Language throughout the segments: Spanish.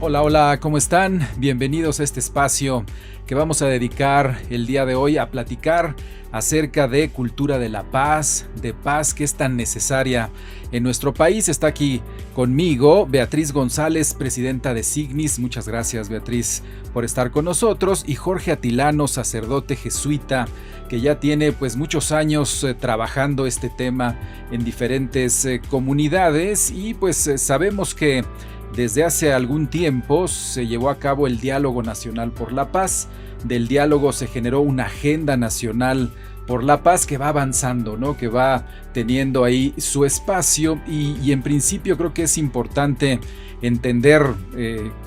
Hola, hola, ¿cómo están? Bienvenidos a este espacio que vamos a dedicar el día de hoy a platicar acerca de cultura de la paz, de paz que es tan necesaria en nuestro país. Está aquí conmigo Beatriz González, presidenta de Signis. Muchas gracias, Beatriz, por estar con nosotros. Y Jorge Atilano, sacerdote jesuita, que ya tiene pues muchos años trabajando este tema en diferentes comunidades y pues sabemos que desde hace algún tiempo se llevó a cabo el Diálogo Nacional por la Paz. Del diálogo se generó una agenda nacional por la paz que va avanzando, ¿no? Que va teniendo ahí su espacio y en principio creo que es importante entender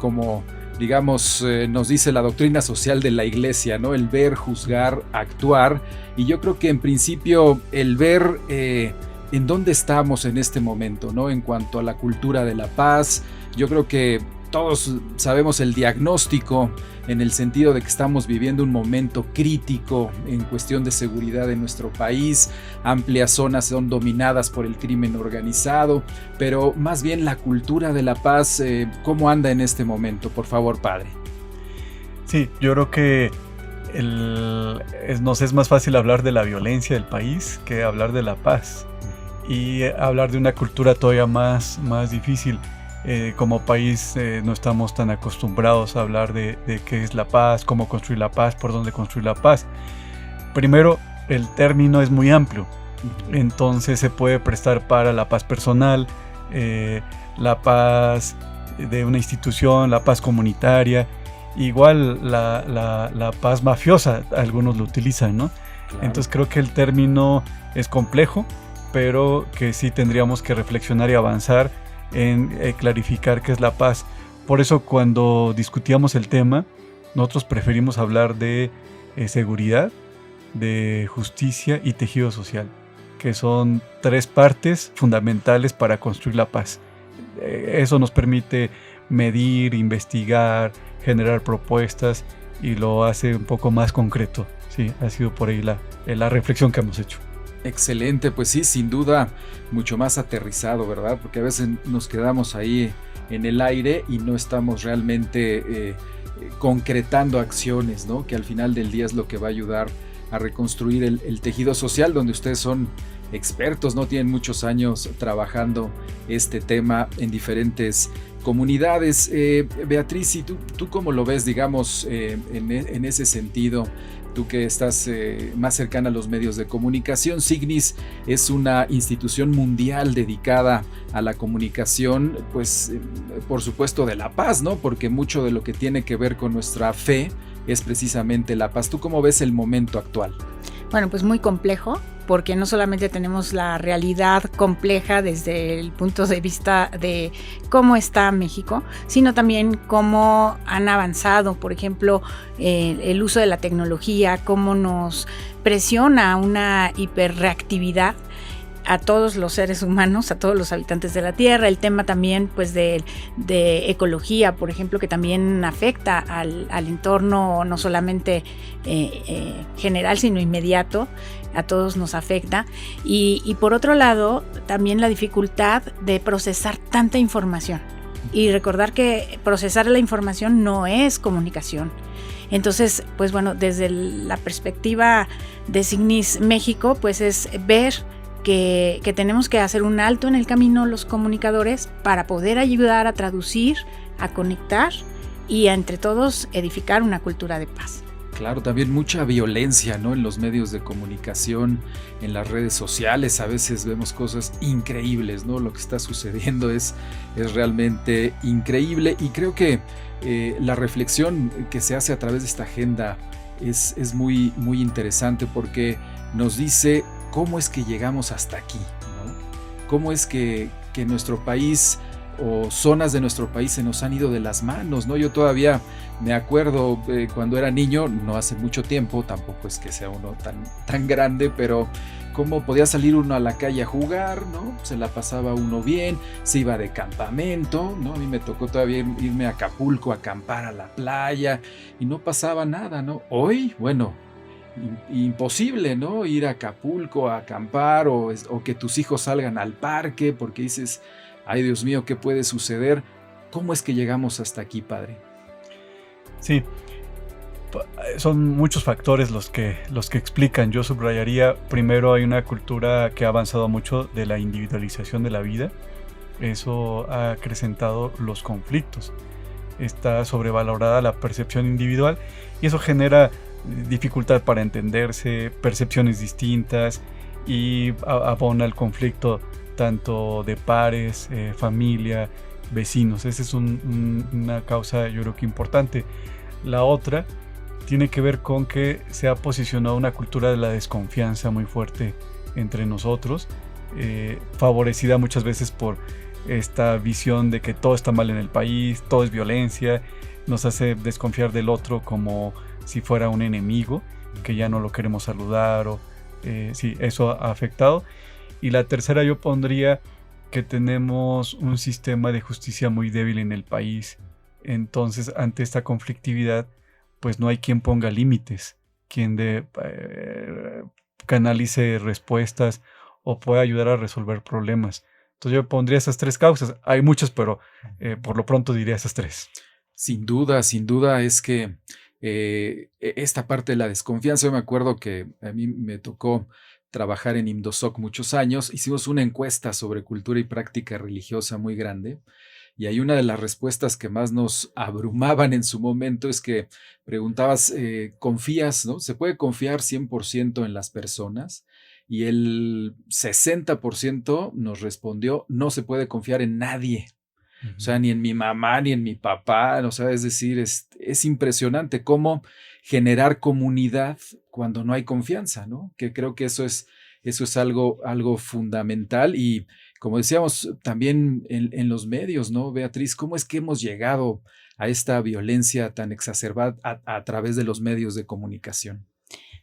como digamos nos dice la doctrina social de la Iglesia, ¿no? El ver, juzgar, actuar, y yo creo que en principio el ver en dónde estamos en este momento, ¿no? En cuanto a la cultura de la paz. Yo creo que todos sabemos el diagnóstico en el sentido de que estamos viviendo un momento crítico en cuestión de seguridad en nuestro país. Amplias zonas son dominadas por el crimen organizado, pero más bien la cultura de la paz, ¿cómo anda en este momento? Por favor, padre. Sí, yo creo que nos es más fácil hablar de la violencia del país que hablar de la paz, y hablar de una cultura todavía más difícil. Como país no estamos tan acostumbrados a hablar de qué es la paz, cómo construir la paz, por dónde construir la paz. Primero, el término es muy amplio, entonces se puede prestar para la paz personal, la paz de una institución, la paz comunitaria, igual la paz mafiosa, algunos lo utilizan, ¿no? Claro. Entonces creo que el término es complejo, pero que sí tendríamos que reflexionar y avanzar en clarificar qué es la paz. Por eso cuando discutíamos el tema, nosotros preferimos hablar de seguridad, de justicia y tejido social, que son tres partes fundamentales para construir la paz. Eso nos permite medir, investigar, generar propuestas, y lo hace un poco más concreto. Sí, ha sido por ahí la reflexión que hemos hecho. Excelente, pues sí, sin duda mucho más aterrizado, ¿verdad? Porque a veces nos quedamos ahí en el aire y no estamos realmente concretando acciones, ¿no? Que al final del día es lo que va a ayudar a reconstruir el tejido social, donde ustedes son expertos, ¿no? Tienen muchos años trabajando este tema en diferentes comunidades. Beatriz, ¿y tú cómo lo ves, digamos, en ese sentido? Tú que estás más cercana a los medios de comunicación. Signis es una institución mundial dedicada a la comunicación, pues por supuesto de la paz, ¿no? Porque mucho de lo que tiene que ver con nuestra fe es precisamente la paz. ¿Tú cómo ves el momento actual? Bueno, pues muy complejo, porque no solamente tenemos la realidad compleja desde el punto de vista de cómo está México, sino también cómo han avanzado, por ejemplo, el uso de la tecnología, cómo nos presiona una hiperreactividad a todos los seres humanos, a todos los habitantes de la Tierra. El tema también pues de ecología, por ejemplo, que también afecta al entorno, no solamente general, sino inmediato. A todos nos afecta. Y por otro lado, también la dificultad de procesar tanta información. Y recordar que procesar la información no es comunicación. Entonces, pues bueno, desde la perspectiva de Signis México, pues es ver que tenemos que hacer un alto en el camino los comunicadores para poder ayudar a traducir, a conectar y a entre todos edificar una cultura de paz. Claro, también mucha violencia, ¿no? En los medios de comunicación, en las redes sociales, a veces vemos cosas increíbles, ¿no? Lo que está sucediendo es realmente increíble, y creo que la reflexión que se hace a través de esta agenda es muy interesante, porque nos dice cómo es que llegamos hasta aquí, ¿no? Cómo es que nuestro país o zonas de nuestro país se nos han ido de las manos, ¿no? Yo todavía me acuerdo cuando era niño, no hace mucho tiempo, tampoco es que sea uno tan grande, pero cómo podía salir uno a la calle a jugar, ¿no? Se la pasaba uno bien, se iba de campamento, ¿no? A mí me tocó todavía irme a Acapulco a acampar a la playa y no pasaba nada, ¿no? Hoy, bueno, imposible, ¿no? Ir a Acapulco a acampar o que tus hijos salgan al parque porque dices, ay Dios mío, ¿qué puede suceder? ¿Cómo es que llegamos hasta aquí, padre? Sí, son muchos factores los que explican. Yo subrayaría, primero hay una cultura que ha avanzado mucho de la individualización de la vida. Eso ha acrecentado los conflictos. Está sobrevalorada la percepción individual y eso genera dificultad para entenderse, percepciones distintas y abona el conflicto tanto de pares, familia, vecinos. Esa es una causa, yo creo que importante. La otra tiene que ver con que se ha posicionado una cultura de la desconfianza muy fuerte entre nosotros, favorecida muchas veces por esta visión de que todo está mal en el país, todo es violencia, nos hace desconfiar del otro como si fuera un enemigo, que ya no lo queremos saludar, o sí, eso ha afectado. Y la tercera yo pondría que tenemos un sistema de justicia muy débil en el país. Entonces, ante esta conflictividad, pues no hay quien ponga límites, quien canalice respuestas o pueda ayudar a resolver problemas. Entonces yo pondría esas tres causas. Hay muchas, pero por lo pronto diría esas tres. Sin duda es que esta parte de la desconfianza, yo me acuerdo que a mí me tocó trabajar en IMDOSOC muchos años, hicimos una encuesta sobre cultura y práctica religiosa muy grande, y hay una de las respuestas que más nos abrumaban en su momento es que preguntabas, ¿confías, no? ¿Se puede confiar 100% en las personas? Y el 60% nos respondió, no se puede confiar en nadie. O sea, ni en mi mamá, ni en mi papá. O sea, es decir, es impresionante cómo generar comunidad cuando no hay confianza, ¿no? Que creo que eso es algo fundamental. Y como decíamos también en los medios, ¿no, Beatriz? ¿Cómo es que hemos llegado a esta violencia tan exacerbada a través de los medios de comunicación?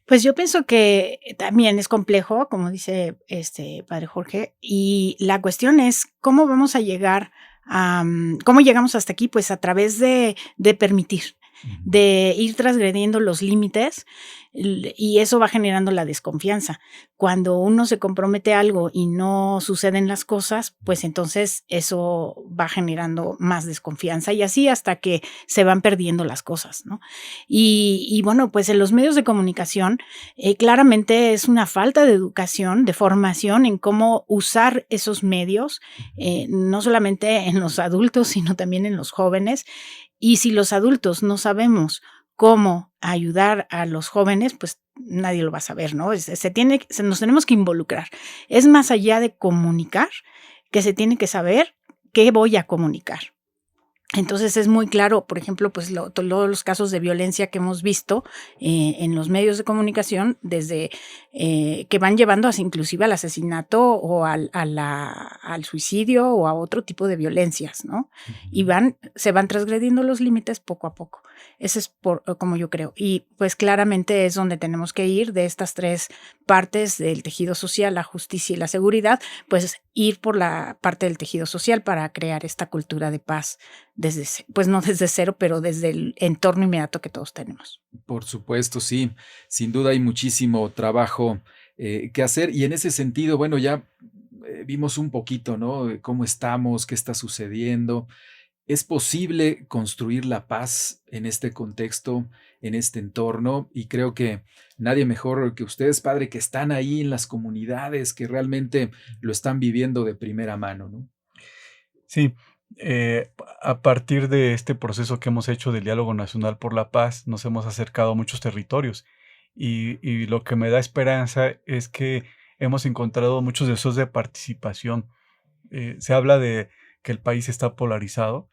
Pues yo pienso que también es complejo, como dice padre Jorge, y la cuestión es cómo vamos a llegar cómo llegamos hasta aquí, pues a través de permitir, de ir transgrediendo los límites, y eso va generando la desconfianza. Cuando uno se compromete a algo y no suceden las cosas, pues entonces eso va generando más desconfianza y así hasta que se van perdiendo las cosas, ¿no? Y bueno, pues en los medios de comunicación claramente es una falta de educación, de formación en cómo usar esos medios, no solamente en los adultos, sino también en los jóvenes. Y si los adultos no sabemos cómo ayudar a los jóvenes, pues nadie lo va a saber, ¿no? Nos tenemos que involucrar. Es más allá de comunicar, que se tiene que saber qué voy a comunicar. Entonces es muy claro, por ejemplo, pues todos los casos de violencia que hemos visto en los medios de comunicación, desde que van llevando inclusive al asesinato o al suicidio o a otro tipo de violencias, ¿no? Y se van transgrediendo los límites poco a poco. Eso es como yo creo. Y pues claramente es donde tenemos que ir de estas tres partes del tejido social, la justicia y la seguridad, pues ir por la parte del tejido social para crear esta cultura de paz pues no desde cero, pero desde el entorno inmediato que todos tenemos. Por supuesto, sí. Sin duda hay muchísimo trabajo que hacer y en ese sentido, bueno, ya vimos un poquito, ¿no? De cómo estamos, qué está sucediendo. ¿Es posible construir la paz en este contexto, en este entorno? Y creo que nadie mejor que ustedes, padre, que están ahí en las comunidades, que realmente lo están viviendo de primera mano, ¿no? Sí. A partir de este proceso que hemos hecho del Diálogo Nacional por la Paz, nos hemos acercado a muchos territorios y lo que me da esperanza es que hemos encontrado muchos deseos de participación. Se habla de que el país está polarizado,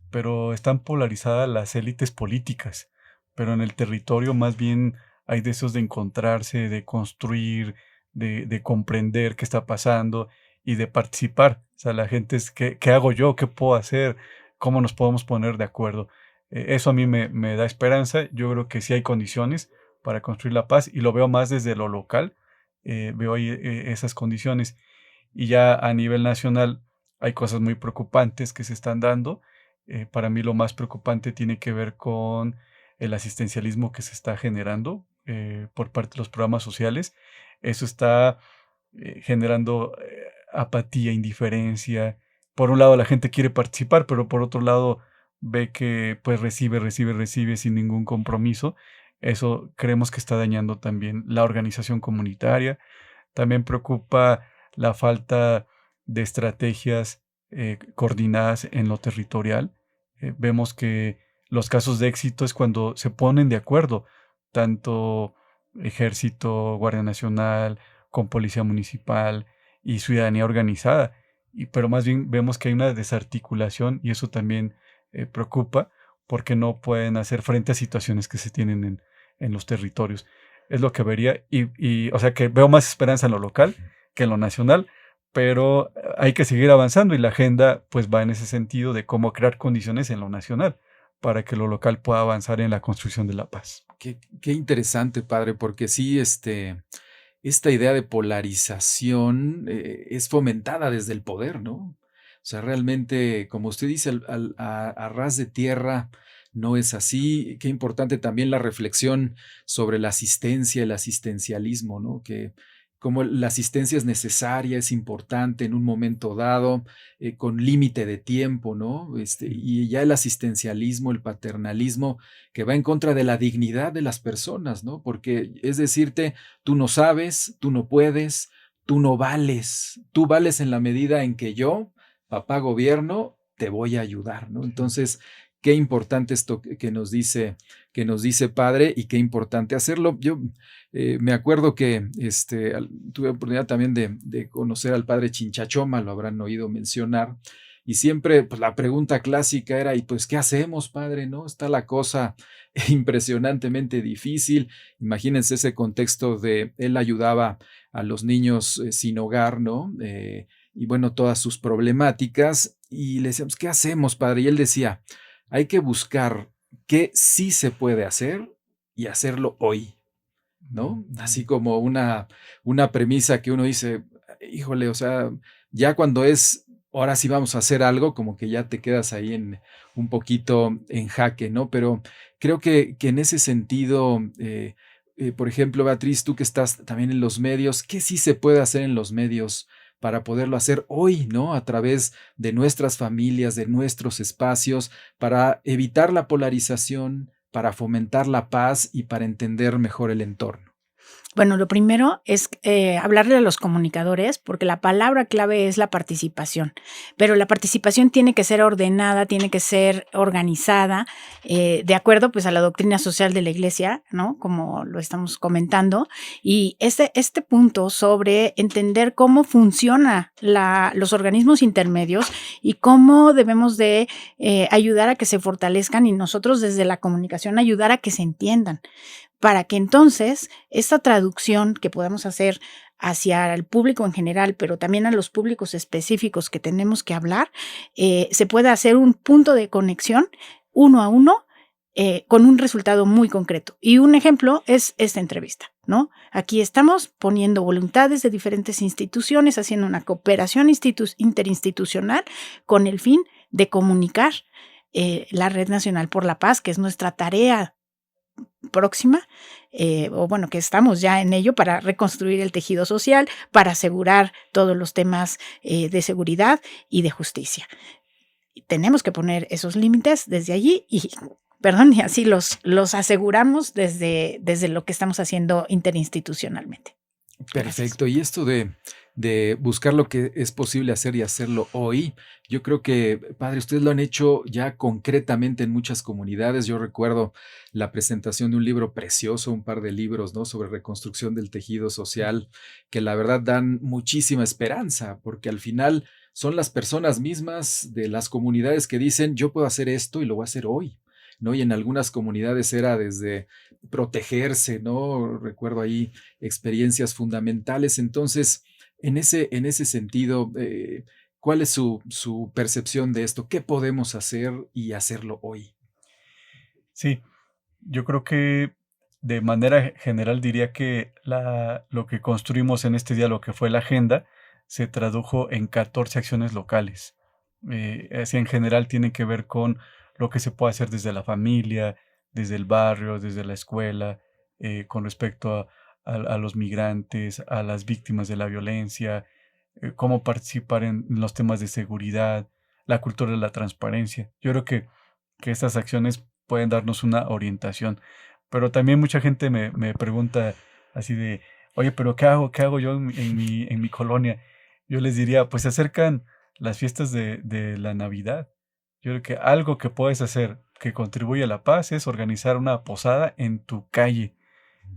pero están polarizadas las élites políticas, pero en el territorio más bien hay deseos de encontrarse, de construir, de comprender qué está pasando y de participar. O sea, la gente es, ¿qué hago yo? ¿Qué puedo hacer? ¿Cómo nos podemos poner de acuerdo? Eso a mí me da esperanza. Yo creo que sí hay condiciones para construir la paz y lo veo más desde lo local. Veo ahí esas condiciones. Y ya a nivel nacional hay cosas muy preocupantes que se están dando. Para mí lo más preocupante tiene que ver con el asistencialismo que se está generando por parte de los programas sociales. Eso está generando apatía, indiferencia, por un lado la gente quiere participar, pero por otro lado ve que pues recibe sin ningún compromiso. Eso creemos que está dañando también la organización comunitaria. También preocupa la falta de estrategias coordinadas en lo territorial. Vemos que los casos de éxito es cuando se ponen de acuerdo tanto Ejército, Guardia Nacional, con Policía Municipal y ciudadanía organizada. Pero más bien vemos que hay una desarticulación y eso también preocupa porque no pueden hacer frente a situaciones que se tienen en los territorios. Es lo que vería o sea que veo más esperanza en lo local que en lo nacional, pero hay que seguir avanzando y la agenda pues va en ese sentido de cómo crear condiciones en lo nacional para que lo local pueda avanzar en la construcción de la paz. Qué interesante, padre, porque sí, esta idea de polarización es fomentada desde el poder, ¿no? O sea, realmente, como usted dice, a ras de tierra no es así. Qué importante también la reflexión sobre la asistencia, el asistencialismo, ¿no? Que como la asistencia es necesaria, es importante en un momento dado, con límite de tiempo, ¿no? Y ya el asistencialismo, el paternalismo, que va en contra de la dignidad de las personas, ¿no? Porque es decirte, tú no sabes, tú no puedes, tú vales en la medida en que yo, papá gobierno, te voy a ayudar, ¿no? Entonces, qué importante esto que nos dice padre y qué importante hacerlo. Yo me acuerdo que tuve oportunidad también de conocer al padre Chinchachoma, lo habrán oído mencionar, y siempre pues, la pregunta clásica era, ¿y pues qué hacemos, padre? ¿No? Está la cosa impresionantemente difícil. Imagínense ese contexto de él ayudaba a los niños sin hogar, ¿no? Y bueno, todas sus problemáticas, y le decíamos, ¿qué hacemos, padre? Y él decía, hay que buscar qué sí se puede hacer y hacerlo hoy, ¿no? Así como una premisa que uno dice, híjole, o sea, ya cuando es, ahora sí vamos a hacer algo, como que ya te quedas ahí un poquito en jaque, ¿no? Pero creo que en ese sentido, por ejemplo, Beatriz, tú que estás también en los medios, ¿qué sí se puede hacer en los medios para poderlo hacer hoy, ¿no? A través de nuestras familias, de nuestros espacios, para evitar la polarización, para fomentar la paz y para entender mejor el entorno? Bueno, lo primero es hablarle a los comunicadores, porque la palabra clave es la participación, pero la participación tiene que ser ordenada, tiene que ser organizada, de acuerdo pues a la doctrina social de la Iglesia, ¿no? Como lo estamos comentando, y este punto sobre entender cómo funcionan los organismos intermedios y cómo debemos de ayudar a que se fortalezcan y nosotros desde la comunicación ayudar a que se entiendan, para que entonces esta traducción que podamos hacer hacia el público en general, pero también a los públicos específicos que tenemos que hablar, se pueda hacer un punto de conexión uno a uno con un resultado muy concreto. Y un ejemplo es esta entrevista, ¿no? Aquí estamos poniendo voluntades de diferentes instituciones, haciendo una cooperación interinstitucional con el fin de comunicar la Red Nacional por la Paz, que es nuestra tarea próxima, o bueno, que estamos ya en ello para reconstruir el tejido social, para asegurar todos los temas de seguridad y de justicia. Tenemos que poner esos límites desde allí y así los aseguramos desde lo que estamos haciendo interinstitucionalmente. Perfecto. Gracias. Y esto de buscar lo que es posible hacer y hacerlo hoy, yo creo que, padre, ustedes lo han hecho ya concretamente en muchas comunidades. Yo recuerdo la presentación de un libro precioso, un par de libros, ¿no? Sobre reconstrucción del tejido social, que la verdad dan muchísima esperanza, porque al final son las personas mismas de las comunidades que dicen, yo puedo hacer esto y lo voy a hacer hoy, ¿no? Y en algunas comunidades era desde protegerse, ¿no? Recuerdo ahí experiencias fundamentales. Entonces, en ese sentido, ¿cuál es su percepción de esto? ¿Qué podemos hacer y hacerlo hoy? Sí, yo creo que de manera general diría que lo que construimos en este día, lo que fue la agenda, se tradujo en 14 acciones locales. Así en general tiene que ver con lo que se puede hacer desde la familia, desde el barrio, desde la escuela, con respecto a los migrantes, a las víctimas de la violencia, cómo participar en los temas de seguridad, la cultura de la transparencia. Yo creo que estas acciones pueden darnos una orientación. Pero también mucha gente me pregunta así de, oye, pero ¿qué hago yo en mi colonia? Yo les diría, pues se acercan las fiestas de la Navidad. Yo creo que algo que puedes hacer que contribuye a la paz es organizar una posada en tu calle,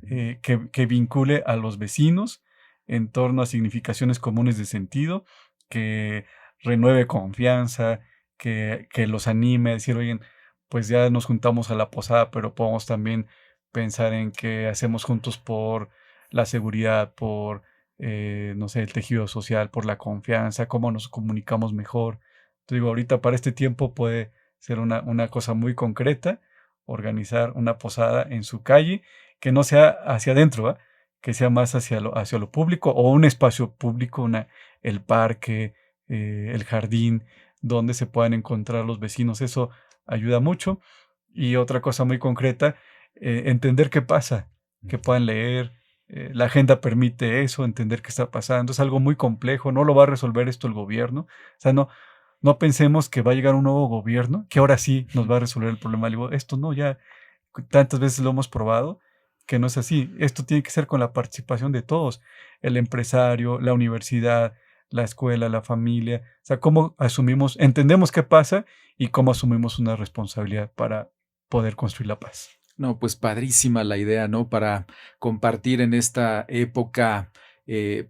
que vincule a los vecinos en torno a significaciones comunes de sentido, que renueve confianza, que los anime a decir, oye, pues ya nos juntamos a la posada, pero podemos también pensar en qué hacemos juntos por la seguridad, por, no sé, el tejido social, por la confianza, cómo nos comunicamos mejor. Te digo, ahorita para este tiempo puede ser una cosa muy concreta, organizar una posada en su calle, que no sea hacia adentro, ¿va? Que sea más hacia lo público o un espacio público, el parque, el jardín, donde se puedan encontrar los vecinos. Eso ayuda mucho. Y otra cosa muy concreta, entender qué pasa, que puedan leer. La agenda permite eso, entender qué está pasando. Es algo muy complejo, no lo va a resolver esto el gobierno. O sea, no pensemos que va a llegar un nuevo gobierno, que ahora sí nos va a resolver el problema. Digo, esto no, ya tantas veces lo hemos probado, que no es así. Esto tiene que ser con la participación de todos, el empresario, la universidad, la escuela, la familia. O sea, cómo entendemos qué pasa y cómo asumimos una responsabilidad para poder construir la paz. No, pues padrísima la idea, ¿no? Para compartir en esta época,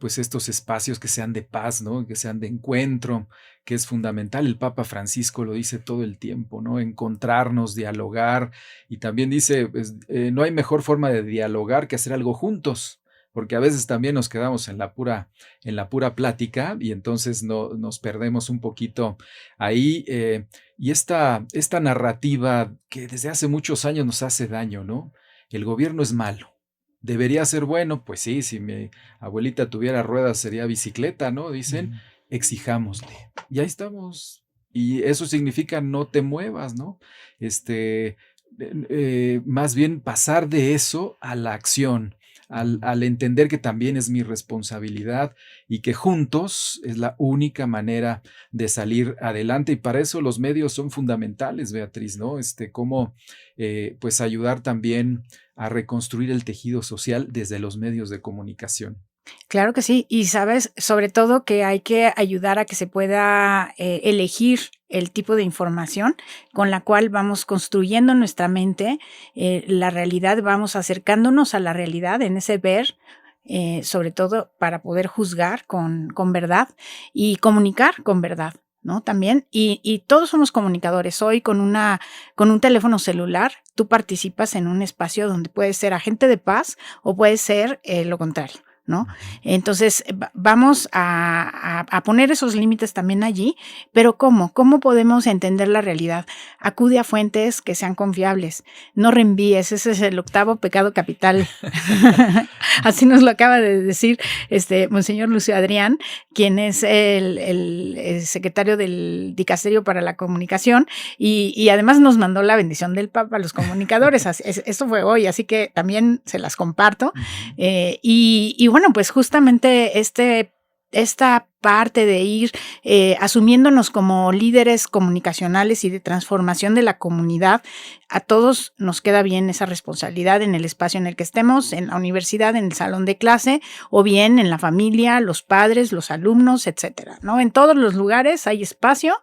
pues estos espacios que sean de paz, ¿no? Que sean de encuentro, que es fundamental. El Papa Francisco lo dice todo el tiempo, ¿no? Encontrarnos, dialogar. Y también dice, pues, no hay mejor forma de dialogar que hacer algo juntos, porque a veces también nos quedamos en la pura plática y entonces nos perdemos un poquito ahí. Y esta narrativa que desde hace muchos años nos hace daño, ¿no? El gobierno es malo. Debería ser bueno, pues sí, si mi abuelita tuviera ruedas sería bicicleta, ¿no? Dicen, exijámosle. Y ahí estamos. Y eso significa no te muevas, ¿no? Más bien pasar de eso a la acción. Al entender que también es mi responsabilidad y que juntos es la única manera de salir adelante y para eso los medios son fundamentales, Beatriz, ¿no? Cómo pues ayudar también a reconstruir el tejido social desde los medios de comunicación. Claro que sí, y sabes, sobre todo que hay que ayudar a que se pueda elegir el tipo de información con la cual vamos construyendo nuestra mente, la realidad, vamos acercándonos a la realidad en ese ver, sobre todo para poder juzgar con verdad y comunicar con verdad, ¿no? También, y todos somos comunicadores. Hoy con un teléfono celular, tú participas en un espacio donde puedes ser agente de paz o puedes ser lo contrario, ¿no? Entonces, vamos a poner esos límites también allí, pero ¿cómo? ¿Cómo podemos entender la realidad? Acude a fuentes que sean confiables, no reenvíes, ese es el 8º pecado capital. Así nos lo acaba de decir Monseñor Lucio Adrián, quien es el secretario del Dicasterio para la Comunicación, y además nos mandó la bendición del Papa a los comunicadores. Esto fue hoy, así que también se las comparto. Y bueno, pues justamente esta parte de ir asumiéndonos como líderes comunicacionales y de transformación de la comunidad, a todos nos queda bien esa responsabilidad en el espacio en el que estemos, en la universidad, en el salón de clase, o bien en la familia, los padres, los alumnos, etcétera, ¿no? En todos los lugares hay espacio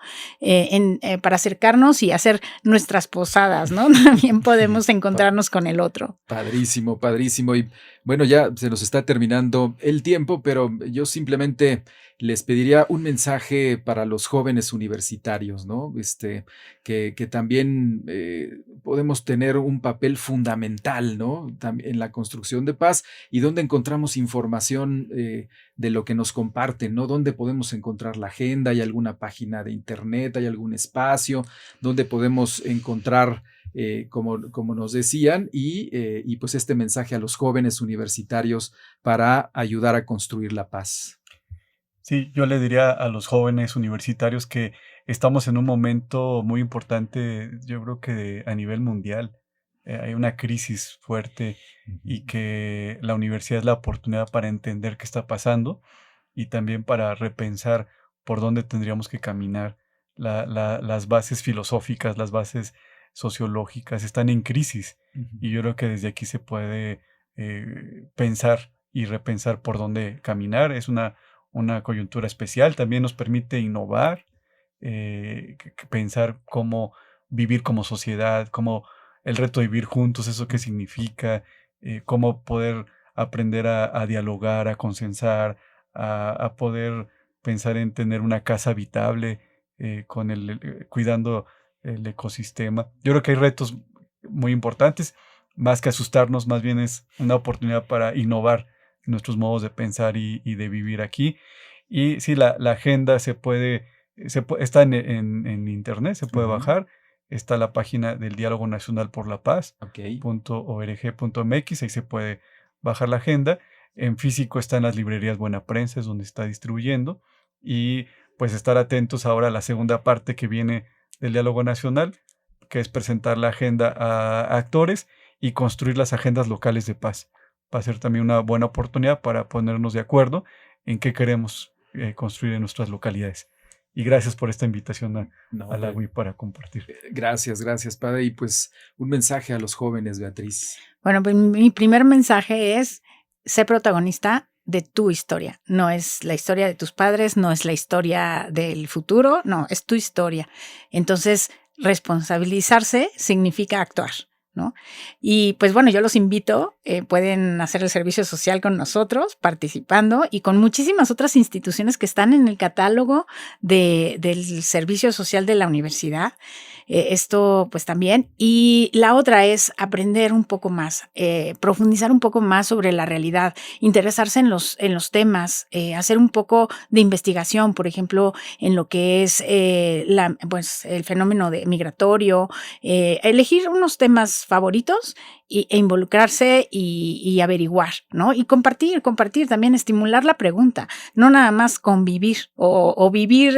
para acercarnos y hacer nuestras posadas, ¿no? También podemos encontrarnos con el otro. Padrísimo, padrísimo. Y bueno, ya se nos está terminando el tiempo, pero yo simplemente les pediría un mensaje para los jóvenes universitarios, ¿no? Que también podemos tener un papel fundamental, ¿no? En la construcción de paz y donde encontramos información de lo que nos comparten, ¿no? Dónde podemos encontrar la agenda, hay alguna página de internet, hay algún espacio donde podemos encontrar como nos decían, y pues este mensaje a los jóvenes universitarios para ayudar a construir la paz. Sí, yo le diría a los jóvenes universitarios que estamos en un momento muy importante, yo creo que a nivel mundial. Hay una crisis fuerte y que la universidad es la oportunidad para entender qué está pasando y también para repensar por dónde tendríamos que caminar. Las bases filosóficas, las bases sociológicas están en crisis, y yo creo que desde aquí se puede pensar y repensar por dónde caminar. Es una coyuntura especial, también nos permite innovar, pensar cómo vivir como sociedad, cómo el reto de vivir juntos, eso qué significa, cómo poder aprender a dialogar, a consensar, a poder pensar en tener una casa habitable, cuidando el ecosistema. Yo creo que hay retos muy importantes, más que asustarnos, más bien es una oportunidad para innovar nuestros modos de pensar y de vivir aquí. Y sí, la agenda está en internet, se puede bajar. Está la página del Diálogo Nacional por la Paz, .org.mx, ahí se puede bajar la agenda. En físico está en las librerías Buena Prensa, es donde está distribuyendo. Y pues estar atentos ahora a la segunda parte que viene del Diálogo Nacional, que es presentar la agenda a actores y construir las agendas locales de paz. Va a ser también una buena oportunidad para ponernos de acuerdo en qué queremos construir en nuestras localidades. Y gracias por esta invitación a la UIP para compartir. Gracias, padre. Y pues un mensaje a los jóvenes, Beatriz. Bueno, pues mi primer mensaje es: sé protagonista de tu historia. No es la historia de tus padres, no es la historia del futuro, no, es tu historia. Entonces, responsabilizarse significa actuar, ¿no? Y pues bueno, yo los invito, pueden hacer el servicio social con nosotros, participando, y con muchísimas otras instituciones que están en el catálogo del servicio social de la universidad. Esto pues también. Y la otra es aprender un poco más, profundizar un poco más sobre la realidad, interesarse en los temas, hacer un poco de investigación, por ejemplo, en lo que es el fenómeno migratorio, elegir unos temas favoritos e involucrarse y averiguar, ¿no? Y compartir, también estimular la pregunta, no nada más convivir o vivir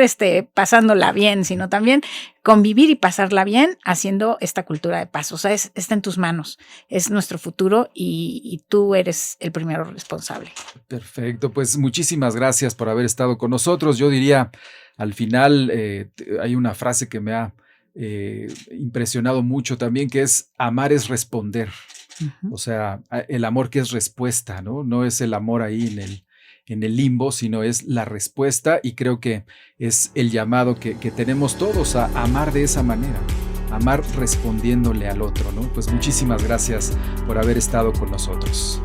pasándola bien, sino también convivir y pasarla bien haciendo esta cultura de paz. O sea, está en tus manos, es nuestro futuro y tú eres el primero responsable. Perfecto, pues muchísimas gracias por haber estado con nosotros. Yo diría, al final, hay una frase que me ha impresionado mucho también, que es: amar es responder. O sea, el amor que es respuesta, ¿no? No es el amor ahí en el limbo, sino es la respuesta, y creo que es el llamado que tenemos todos a amar de esa manera, amar respondiéndole al otro, ¿no? Pues muchísimas gracias por haber estado con nosotros.